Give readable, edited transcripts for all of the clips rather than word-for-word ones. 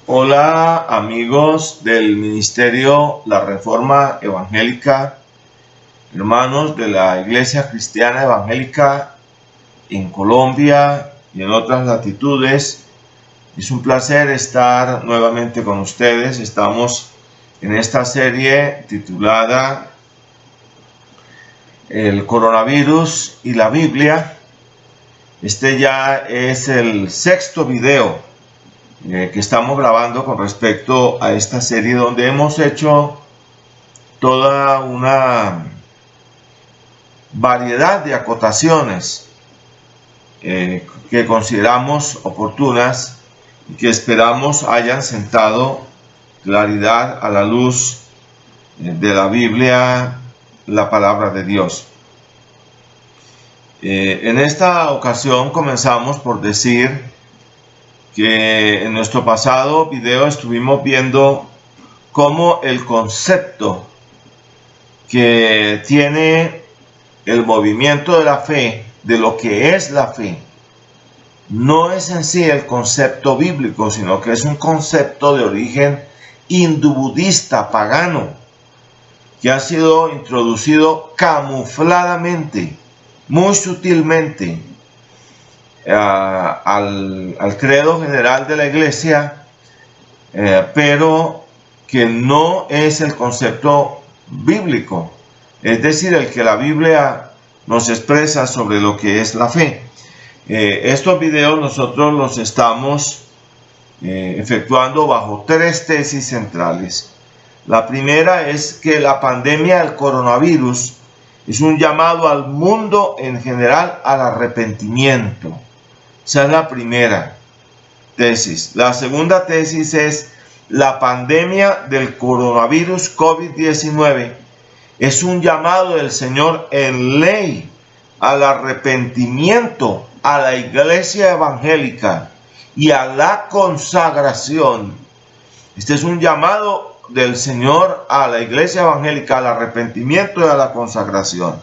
Hola amigos del Ministerio La Reforma Evangélica, hermanos de la Iglesia Cristiana Evangélica en Colombia y en otras latitudes. Es un placer estar nuevamente con ustedes. Estamos en esta serie titulada El coronavirus y la Biblia. Este ya es el sexto video que estamos grabando con respecto a esta serie, donde hemos hecho toda una variedad de acotaciones que consideramos oportunas y que esperamos hayan sentado claridad a la luz de la Biblia, la palabra de Dios. En esta ocasión comenzamos por decir que en nuestro pasado video estuvimos viendo cómo el concepto que tiene el movimiento de la fe, de lo que es la fe, no es en sí el concepto bíblico, sino que es un concepto de origen hindú-budista, pagano, que ha sido introducido camufladamente, muy sutilmente, al credo general de la iglesia, pero que no es el concepto bíblico, es decir, el que la Biblia nos expresa sobre lo que es la fe. Estos videos nosotros los estamos efectuando bajo tres tesis centrales. La primera es que la pandemia del coronavirus es un llamado al mundo en general al arrepentimiento. Esa es la primera tesis. La segunda tesis es la pandemia del coronavirus COVID-19 es un llamado del Señor en ley al arrepentimiento a la iglesia evangélica y a la consagración. Este es un llamado del Señor a la iglesia evangélica al arrepentimiento y a la consagración.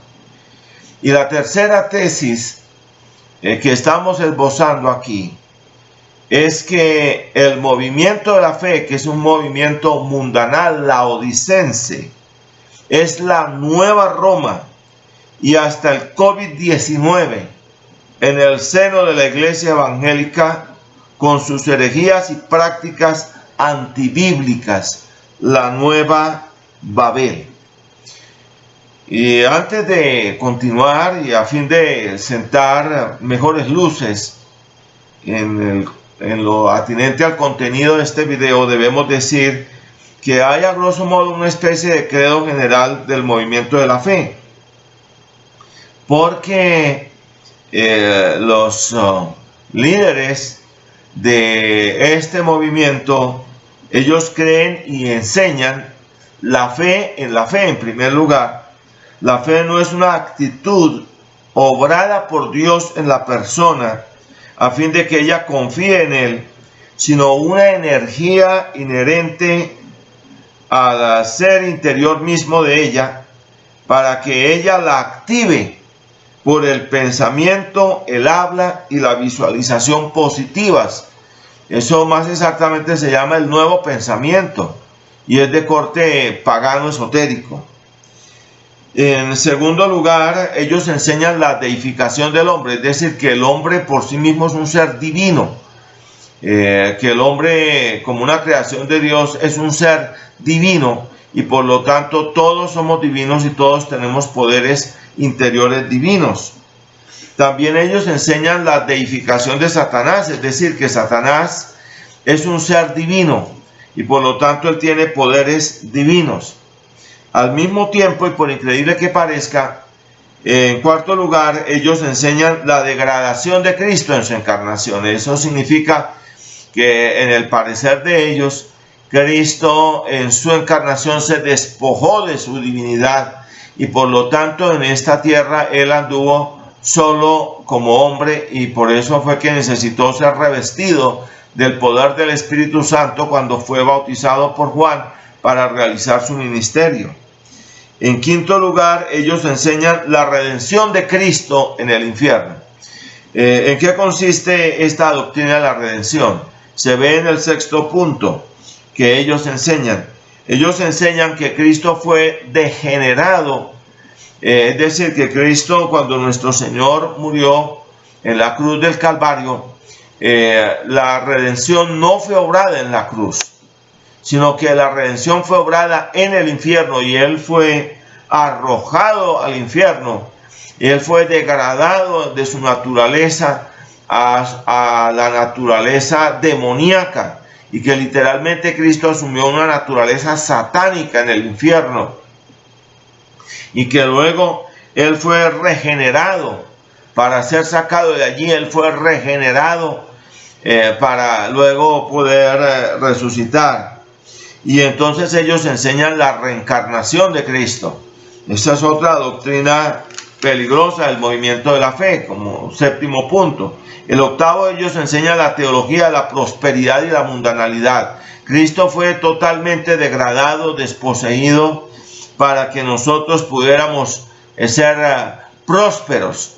Y la tercera tesis que estamos esbozando aquí es que el movimiento de la fe, que es un movimiento mundanal laodicense, es la nueva Roma, y hasta el COVID-19 en el seno de la iglesia evangélica con sus herejías y prácticas antibíblicas, la nueva Babel. Y antes de continuar y a fin de sentar mejores luces en lo atinente al contenido de este video, debemos decir que hay a grosso modo una especie de credo general del movimiento de la fe, porque los líderes de este movimiento, ellos creen y enseñan la fe en primer lugar. La fe no es una actitud obrada por Dios en la persona a fin de que ella confíe en Él, sino una energía inherente al ser interior mismo de ella, para que ella la active por el pensamiento, el habla y la visualización positivas. Eso más exactamente se llama el nuevo pensamiento y es de corte pagano esotérico. En segundo lugar, ellos enseñan la deificación del hombre, es decir, que el hombre por sí mismo es un ser divino, que el hombre como una creación de Dios es un ser divino y por lo tanto todos somos divinos y todos tenemos poderes interiores divinos. También ellos enseñan la deificación de Satanás, es decir, que Satanás es un ser divino y por lo tanto él tiene poderes divinos. Al mismo tiempo, y por increíble que parezca, en cuarto lugar, ellos enseñan la degradación de Cristo en su encarnación. Eso significa que en el parecer de ellos, Cristo en su encarnación se despojó de su divinidad y por lo tanto en esta tierra Él anduvo solo como hombre y por eso fue que necesitó ser revestido del poder del Espíritu Santo cuando fue bautizado por Juan para realizar su ministerio. En quinto lugar, ellos enseñan la redención de Cristo en el infierno. ¿En qué consiste esta doctrina de la redención? se ve en el sexto punto que ellos enseñan. Ellos enseñan que Cristo fue degenerado, es decir, que Cristo, cuando nuestro Señor murió en la cruz del Calvario, la redención no fue obrada en la cruz, sino que la redención fue obrada en el infierno, y Él fue arrojado al infierno, y Él fue degradado de su naturaleza a la naturaleza demoníaca, y que literalmente Cristo asumió una naturaleza satánica en el infierno, y que luego Él fue regenerado para ser sacado de allí. Él fue regenerado para luego poder resucitar. Y entonces ellos enseñan la reencarnación de Cristo. Esa es otra doctrina peligrosa del movimiento de la fe, como séptimo punto. El octavo, ellos enseñan la teología de la prosperidad y la mundanalidad. Cristo fue totalmente degradado, desposeído, para que nosotros pudiéramos ser prósperos,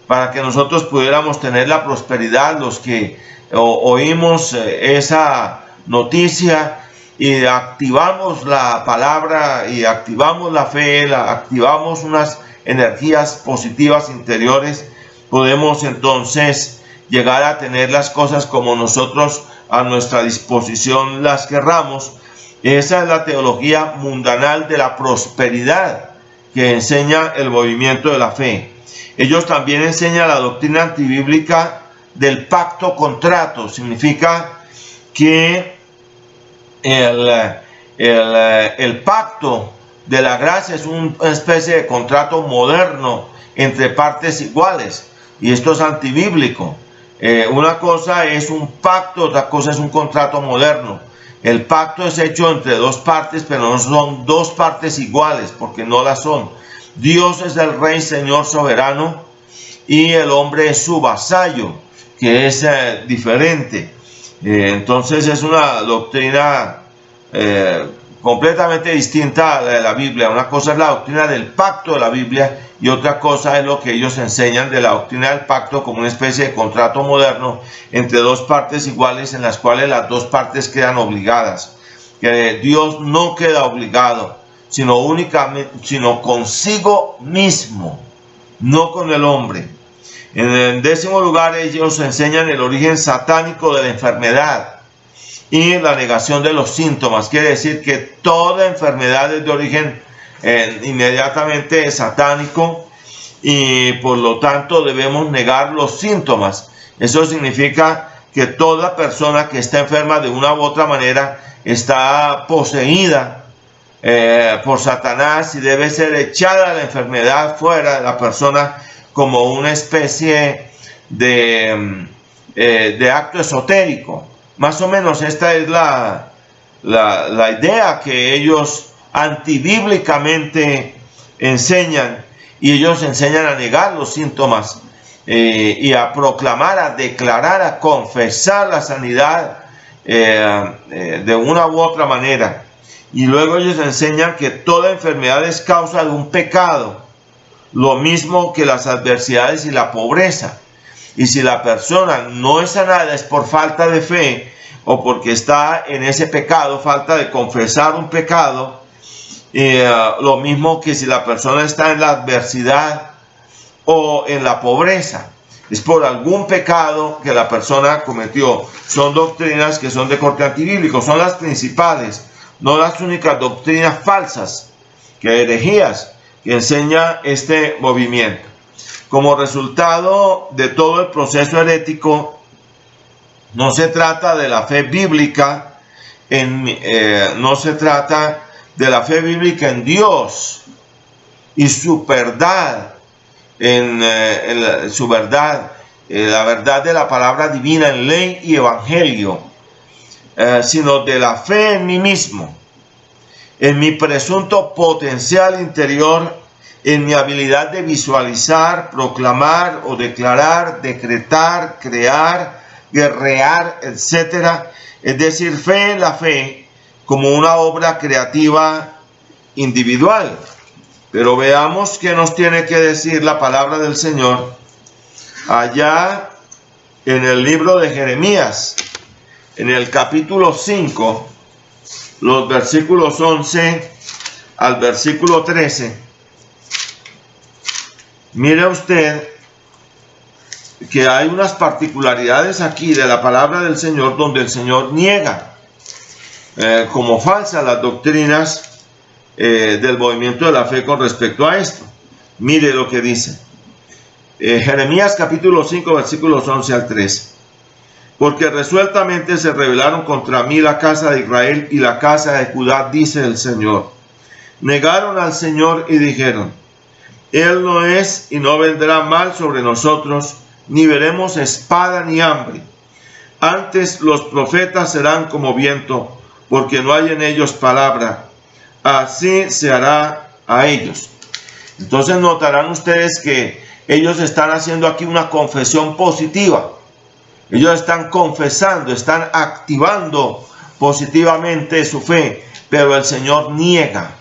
para que nosotros pudiéramos tener la prosperidad. Los que oímos esa noticia y activamos la palabra y activamos la fe, activamos unas energías positivas interiores, podemos entonces llegar a tener las cosas como nosotros a nuestra disposición las querramos. Esa es la teología mundanal de la prosperidad que enseña el movimiento de la fe. Ellos también enseñan la doctrina antibíblica del pacto-contrato. Significa que el pacto de la gracia es una especie de contrato moderno entre partes iguales, y esto es antibíblico. Una cosa es un pacto, otra cosa es un contrato moderno. El pacto es hecho entre dos partes, pero no son dos partes iguales, porque no las son. Dios es el Rey, Señor soberano, y el hombre es su vasallo, que es diferente. Entonces es una doctrina completamente distinta a la de la Biblia. Una cosa es la doctrina del pacto de la Biblia, y otra cosa es lo que ellos enseñan de la doctrina del pacto como una especie de contrato moderno entre dos partes iguales, en las cuales las dos partes quedan obligadas. Que Dios no queda obligado, sino consigo mismo, no con el hombre. En el décimo lugar, ellos enseñan el origen satánico de la enfermedad y la negación de los síntomas. Quiere decir que toda enfermedad es de origen inmediatamente satánico, y por lo tanto debemos negar los síntomas. Eso significa que toda persona que está enferma de una u otra manera está poseída por Satanás, y debe ser echada la enfermedad fuera de la persona como una especie de acto esotérico. Más o menos esta es la idea que ellos antibíblicamente enseñan, y ellos enseñan a negar los síntomas y a proclamar, a declarar, a confesar la sanidad de una u otra manera. Y luego ellos enseñan que toda enfermedad es causa de un pecado, lo mismo que las adversidades y la pobreza. Y si la persona no es sanada es por falta de fe, o porque está en ese pecado, falta de confesar un pecado. Lo mismo que si la persona está en la adversidad o en la pobreza, es por algún pecado que la persona cometió. Son doctrinas que son de corte antibíblico, son las principales, no las únicas doctrinas falsas, que herejías que enseña este movimiento. Como resultado de todo el proceso herético, no se trata de la fe bíblica no se trata de la fe bíblica en Dios y su verdad, su verdad, la verdad de la palabra divina en ley y evangelio, sino de la fe en mí mismo, en mi presunto potencial interior, en mi habilidad de visualizar, proclamar o declarar, decretar, crear, guerrear, etc. Es decir, fe en la fe como una obra creativa individual. Pero veamos qué nos tiene que decir la palabra del Señor allá en el libro de Jeremías, en el capítulo 5, los versículos 11 al versículo 13, mire usted que hay unas particularidades aquí de la palabra del Señor donde el Señor niega como falsas las doctrinas del movimiento de la fe con respecto a esto. Mire lo que dice Jeremías capítulo 5 versículos 11 al 13. Porque resueltamente se rebelaron contra mí la casa de Israel y la casa de Judá, dice el Señor. Negaron al Señor y dijeron: Él no es y no vendrá mal sobre nosotros, ni veremos espada ni hambre. Antes los profetas serán como viento, porque no hay en ellos palabra. Así se hará a ellos. Entonces notarán ustedes que ellos están haciendo aquí una confesión positiva. Ellos están confesando, están activando positivamente su fe, pero el Señor niega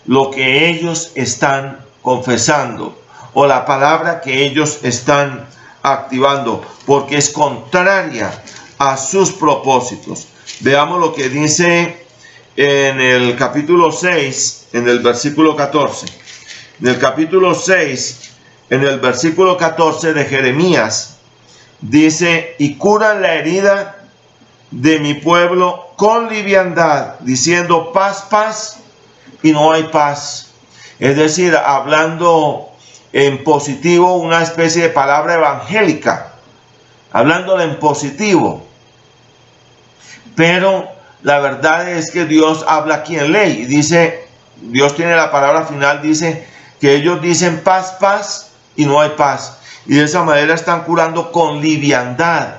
lo que ellos están confesando o la palabra que ellos están activando, porque es contraria a sus propósitos. Veamos lo que dice en el capítulo 6, en el versículo 14. En el capítulo 6, en el versículo 14 de Jeremías, dice: y curan la herida de mi pueblo con liviandad, diciendo paz, paz, y no hay paz. Es decir, hablando en positivo, una especie de palabra evangélica, hablándole en positivo. Pero la verdad es que Dios habla aquí en ley, y dice, Dios tiene la palabra final, dice que ellos dicen paz, paz, y no hay paz. Y de esa manera están curando con liviandad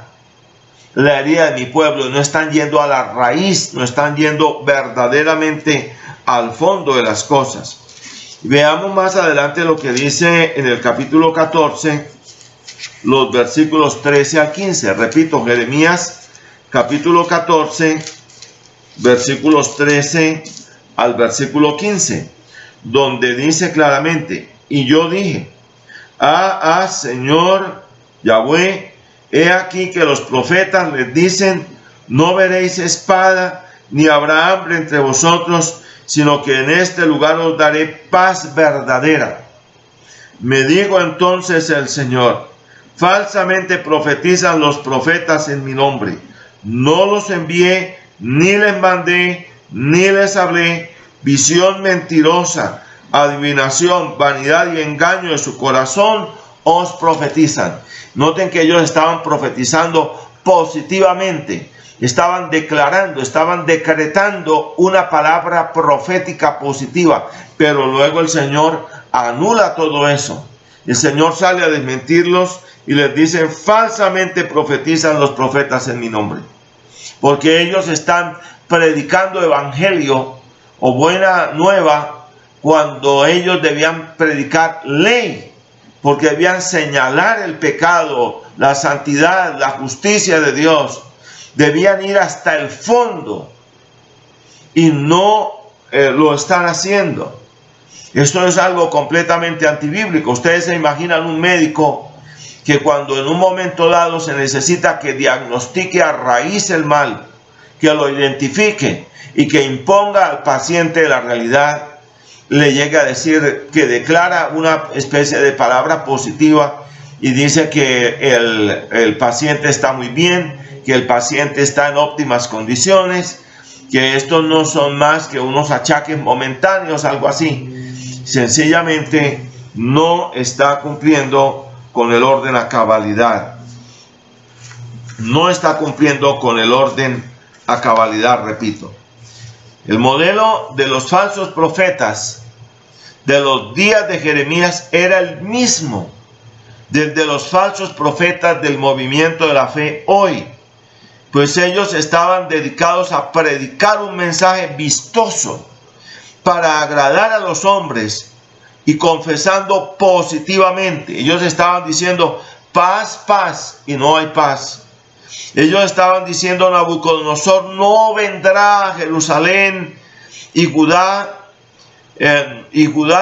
la herida de mi pueblo. No están yendo a la raíz, no están yendo verdaderamente al fondo de las cosas. Veamos más adelante lo que dice en el capítulo 14, los versículos 13 al 15. Repito, Jeremías capítulo 14, versículos 13 al versículo 15, donde dice claramente: y yo dije, Señor Yahweh, he aquí que los profetas les dicen: no veréis espada, ni habrá hambre entre vosotros, sino que en este lugar os daré paz verdadera. Me dijo entonces el Señor: falsamente profetizan los profetas en mi nombre. No los envié, ni les mandé, ni les hablé. Visión mentirosa, adivinación, vanidad y engaño de su corazón os profetizan. Noten que ellos estaban profetizando positivamente, estaban declarando, estaban decretando una palabra profética positiva, pero luego el Señor anula todo eso. El Señor sale a desmentirlos y les dice: falsamente profetizan los profetas en mi nombre, porque ellos están predicando evangelio o buena nueva cuando ellos debían predicar ley, porque debían señalar el pecado, la santidad, la justicia de Dios. Debían ir hasta el fondo y no lo están haciendo. Esto es algo completamente antibíblico. Ustedes se imaginan un médico que cuando en un momento dado se necesita que diagnostique a raíz el mal, que lo identifique y que imponga al paciente la realidad, le llega a decir, que declara una especie de palabra positiva y dice que el paciente está muy bien, que el paciente está en óptimas condiciones, que estos no son más que unos achaques momentáneos, algo así. Sencillamente no está cumpliendo con el orden a cabalidad. No está cumpliendo con el orden a cabalidad, repito. El modelo de los falsos profetas de los días de Jeremías era el mismo desde los falsos profetas del movimiento de la fe hoy, pues ellos estaban dedicados a predicar un mensaje vistoso para agradar a los hombres y confesando positivamente. Ellos estaban diciendo paz, paz, y no hay paz. Ellos estaban diciendo: Nabucodonosor no vendrá a Jerusalén, y Judá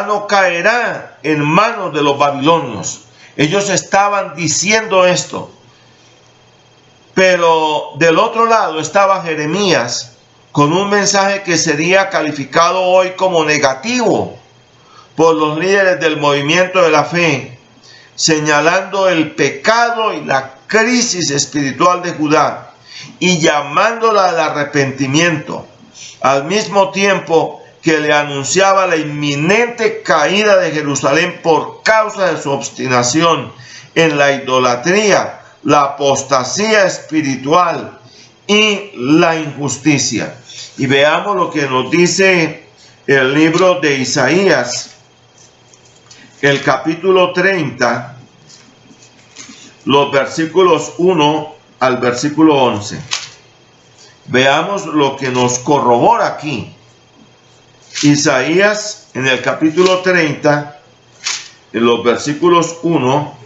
no caerá en manos de los babilonios. Ellos estaban diciendo esto, Pero del otro lado estaba Jeremías con un mensaje que sería calificado hoy como negativo por los líderes del movimiento de la fe, señalando el pecado y la crisis espiritual de Judá y llamándola al arrepentimiento, al mismo tiempo que le anunciaba la inminente caída de Jerusalén por causa de su obstinación en la idolatría, la apostasía espiritual y la injusticia. Y veamos lo que nos dice el libro de Isaías, el capítulo 30, los versículos 1 al versículo 11. Veamos lo que nos corrobora aquí. Isaías en el capítulo 30, en los versículos 1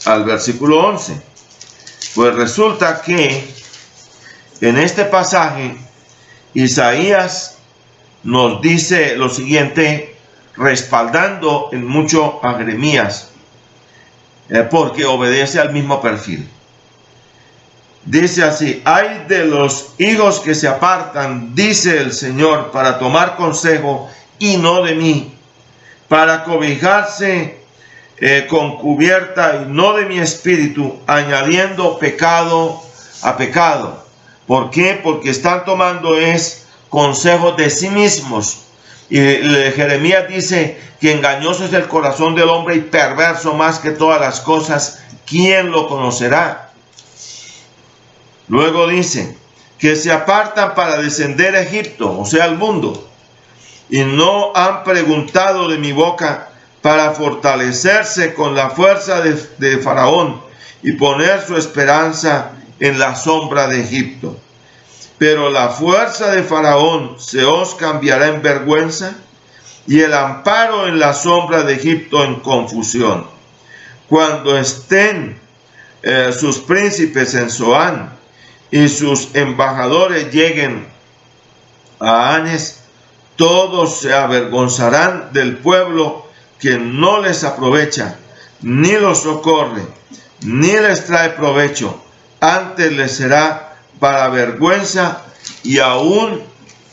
al versículo 11. Pues resulta que en este pasaje Isaías nos dice lo siguiente, respaldando en mucho a Jeremías, porque obedece al mismo perfil. Dice así: ay de los hijos que se apartan, dice el Señor, para tomar consejo y no de mí, para cobijarse con cubierta y no de mi espíritu, añadiendo pecado a pecado. ¿Por qué? Porque están tomando consejos de sí mismos. Y Jeremías dice que engañoso es el corazón del hombre y perverso más que todas las cosas. ¿Quién lo conocerá? Luego dice que se apartan para descender a Egipto, o sea, al mundo, y no han preguntado de mi boca para fortalecerse con la fuerza de Faraón y poner su esperanza en la sombra de Egipto. Pero la fuerza de Faraón se os cambiará en vergüenza y el amparo en la sombra de Egipto en confusión. Cuando estén sus príncipes en Zoán y sus embajadores lleguen a Anes, todos se avergonzarán del pueblo que no les aprovecha, ni los socorre, ni les trae provecho. Antes les será para vergüenza y aún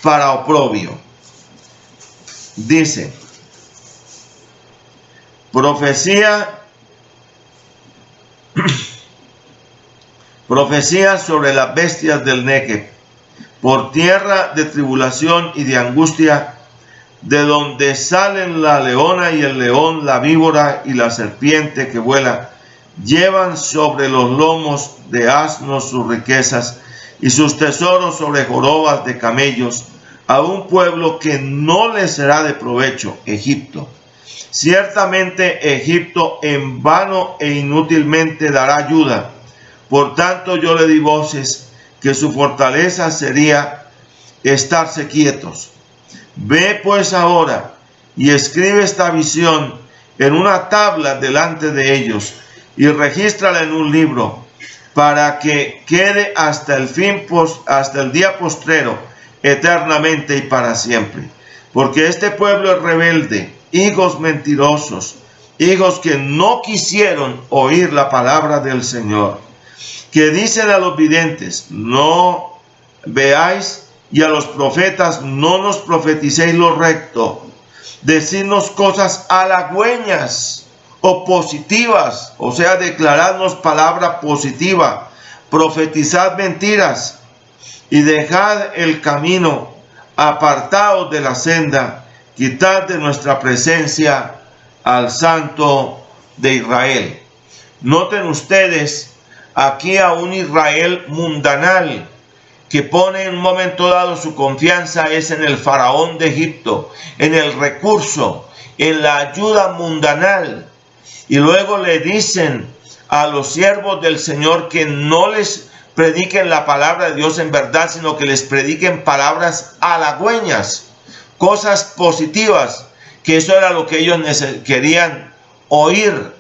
para oprobio. Dice, profecía sobre las bestias del Negev, por tierra de tribulación y de angustia, de donde salen la leona y el león, la víbora y la serpiente que vuela, llevan sobre los lomos de asnos sus riquezas y sus tesoros sobre jorobas de camellos, a un pueblo que no les será de provecho, Egipto. Ciertamente Egipto en vano e inútilmente dará ayuda. Por tanto yo le di voces, que su fortaleza sería estarse quietos. Ve pues ahora y escribe esta visión en una tabla delante de ellos y regístrala en un libro, para que quede hasta el fin, hasta el día postrero, eternamente y para siempre. Porque este pueblo es rebelde, hijos mentirosos, hijos que no quisieron oír la palabra del Señor, que dicen a los videntes, no veáis, y a los profetas, no nos profeticéis lo recto. Decidnos cosas halagüeñas o positivas, o sea, declaradnos palabra positiva. Profetizad mentiras y dejad el camino, apartaos de la senda, quitad de nuestra presencia al Santo de Israel. Noten ustedes aquí a un Israel mundanal, que pone en un momento dado su confianza es en el faraón de Egipto, en el recurso, en la ayuda mundanal. Y luego le dicen a los siervos del Señor que no les prediquen la palabra de Dios en verdad, sino que les prediquen palabras halagüeñas, cosas positivas, que eso era lo que ellos querían oír.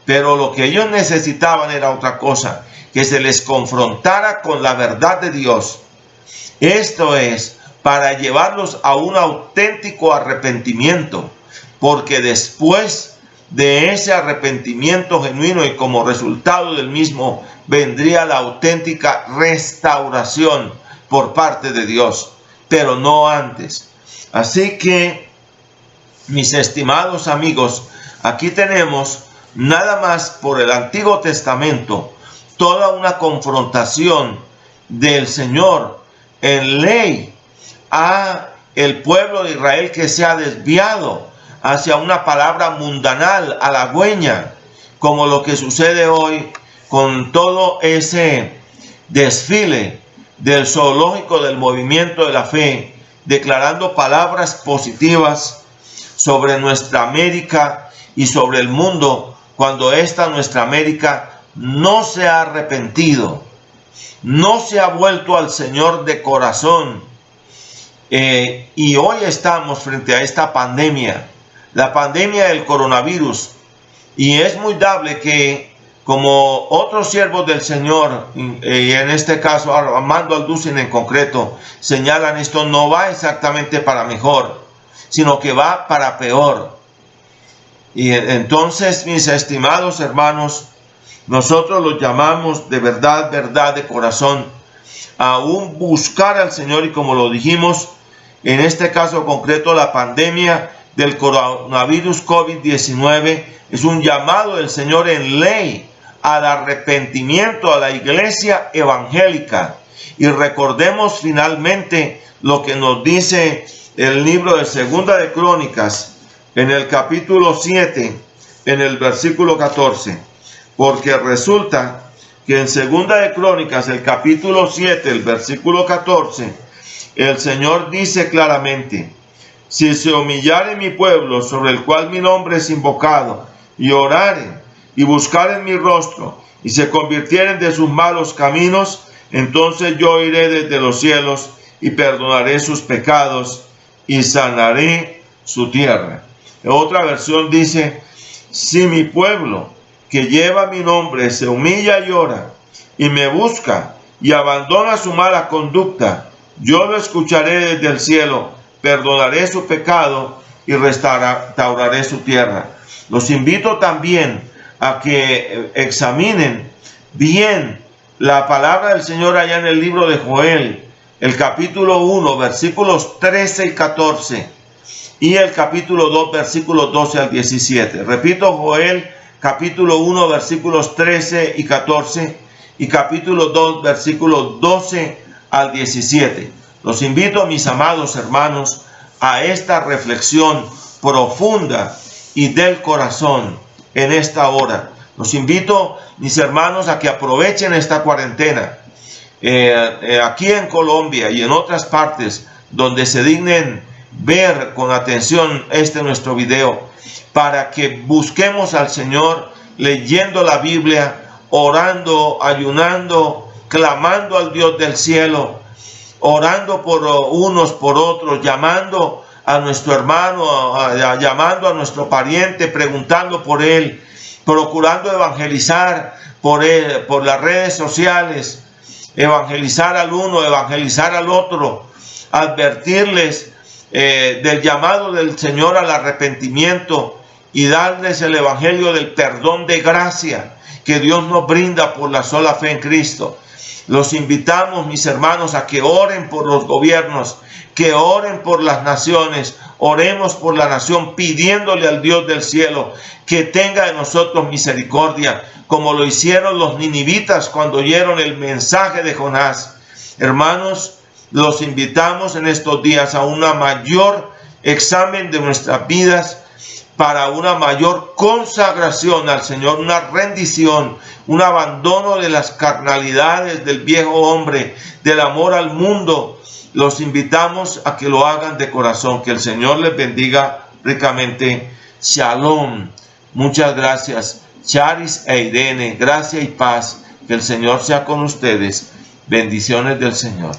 Pero lo que ellos necesitaban era otra cosa, que se les confrontara con la verdad de Dios. Esto es para llevarlos a un auténtico arrepentimiento, porque después de ese arrepentimiento genuino, y como resultado del mismo vendría la auténtica restauración por parte de Dios, pero no antes. Así que, mis estimados amigos, aquí tenemos nada más por el Antiguo Testamento toda una confrontación del Señor en ley a el pueblo de Israel que se ha desviado hacia una palabra mundanal, halagüeña, como lo que sucede hoy con todo ese desfile del zoológico del movimiento de la fe, declarando palabras positivas sobre nuestra América y sobre el mundo, cuando esta nuestra América no se ha arrepentido, no se ha vuelto al Señor de corazón. Y hoy estamos frente a esta pandemia, la pandemia del coronavirus, y es muy dable que, como otros siervos del Señor, y en este caso Armando Alducin en concreto, señalan, esto no va exactamente para mejor, sino que va para peor. Y entonces, mis estimados hermanos, nosotros los llamamos de verdad, de corazón, a un buscar al Señor, y como lo dijimos, en este caso concreto, la pandemia del coronavirus COVID-19 es un llamado del Señor en ley al arrepentimiento a la iglesia evangélica. Y recordemos finalmente lo que nos dice el libro de Segunda de Crónicas, en el capítulo 7, en el versículo 14. Porque resulta que en Segunda de Crónicas, el capítulo 7, el versículo 14, el Señor dice claramente: si se humillare mi pueblo, sobre el cual mi nombre es invocado, y oraren, y buscaren mi rostro, y se convirtieren de sus malos caminos, entonces yo iré desde los cielos, y perdonaré sus pecados, y sanaré su tierra. En otra versión dice: si mi pueblo, que lleva mi nombre, se humilla y ora, y me busca, y abandona su mala conducta, yo lo escucharé desde el cielo, perdonaré su pecado y restauraré su tierra. Los invito también a que examinen bien la palabra del Señor allá en el libro de Joel, el capítulo 1, versículos 13 y 14, y el capítulo 2, versículos 12 al 17. Repito, Joel, capítulo 1, versículos 13 y 14, y capítulo 2, versículos 12 al 17. Los invito, mis amados hermanos, a esta reflexión profunda y del corazón en esta hora. Los invito, mis hermanos, a que aprovechen esta cuarentena aquí en Colombia y en otras partes donde se dignen ver con atención nuestro video, para que busquemos al Señor leyendo la Biblia, orando, ayunando, clamando al Dios del cielo, orando por unos por otros, llamando a nuestro hermano, llamando a nuestro pariente, preguntando por él, procurando evangelizar por él, por las redes sociales, evangelizar al uno, evangelizar al otro, advertirles del llamado del Señor al arrepentimiento y darles el evangelio del perdón de gracia que Dios nos brinda por la sola fe en Cristo. Los invitamos, mis hermanos, a que oren por los gobiernos, que oren por las naciones. Oremos por la nación, pidiéndole al Dios del cielo que tenga de nosotros misericordia, como lo hicieron los ninivitas cuando oyeron el mensaje de Jonás. Hermanos, los invitamos en estos días a una mayor examen de nuestras vidas, para una mayor consagración al Señor, una rendición, un abandono de las carnalidades del viejo hombre, del amor al mundo. Los invitamos a que lo hagan de corazón. Que el Señor les bendiga ricamente. Shalom. Muchas gracias. Charis e Irene, gracia y paz. Que el Señor sea con ustedes. Bendiciones del Señor.